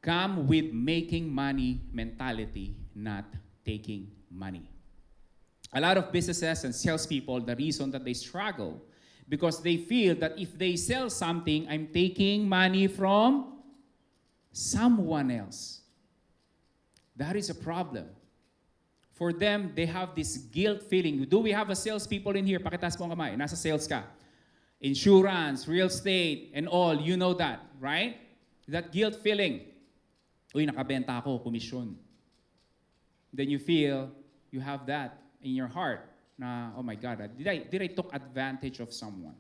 come with making money mentality, not taking money. A lot of businesses and salespeople, the reason that they struggle, because they feel that if they sell something, I'm taking money from someone else. That is a problem. For them, they have this guilt feeling. Do we have a salespeople in here? Pakitaas po ang kamay. Nasa sales ka. Insurance, real estate, and all. You know that, right? That guilt feeling. Uy, nakabenta ako, komisyon. Then you feel you have that in your heart. Na, oh my God, did I took advantage of someone?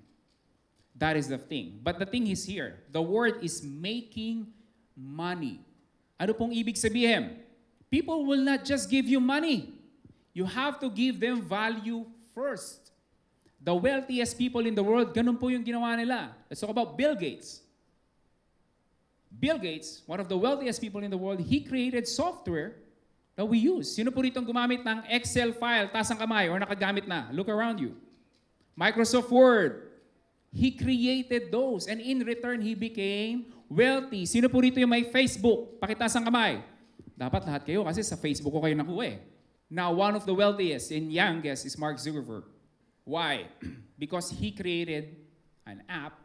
That is the thing. But the thing is here. The word is making money. Ano pong ibig sabihin? People will not just give you money. You have to give them value first. The wealthiest people in the world, ganun po yung ginawa nila. Let's talk about Bill Gates. Bill Gates, one of the wealthiest people in the world, he created software that we use. Sino po ritong gumamit ng Excel file, taas ang kamay, or nakagamit na? Look around you. Microsoft Word. He created those, and in return, he became wealthy. Sino po rito yung may Facebook? Pakitaas ang kamay. Dapat lahat kayo kasi sa Facebook ko kayo nakuha eh. Now, one of the wealthiest and youngest is Mark Zuckerberg. Why? Because he created an app,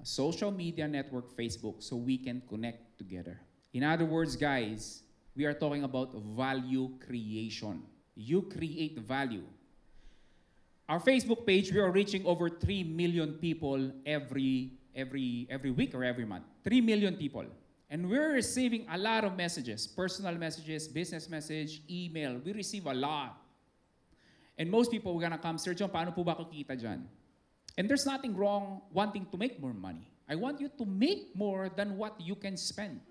a social media network, Facebook, so we can connect together. In other words, guys, we are talking about value creation. You create value. Our Facebook page, we are reaching over 3 million people every week or every month. 3 million people. And we're receiving a lot of messages, personal messages, business message, email. We receive a lot. And most people are gonna come, Sir Jon, paano po ba kikita dyan? And there's nothing wrong wanting to make more money. I want you to make more than what you can spend.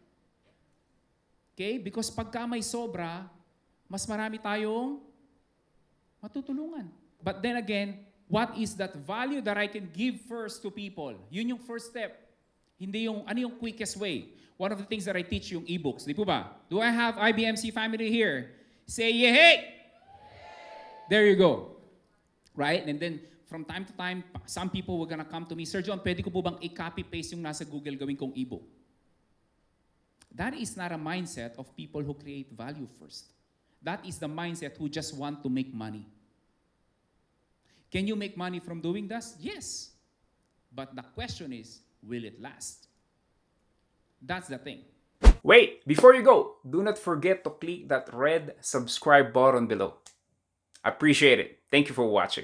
Okay? Because pagka may sobra, mas marami tayong matutulungan. But then again, what is that value that I can give first to people? Yun yung first step. Hindi yung, ano yung quickest way? One of the things that I teach yung e-books. Di po ba? Do I have IBMC family here? Say, yeah, hey! There you go. Right? And then, from time to time, some people were gonna come to me, Sir Jon, pwede ko po bang i-copy-paste yung nasa Google gawin kong e-book? That is not a mindset of people who create value first. That is the mindset who just want to make money. Can you make money from doing this? Yes. But the question is, will it last? That's the thing. Wait, before you go, do not forget to click that red subscribe button below. Appreciate it. Thank you for watching.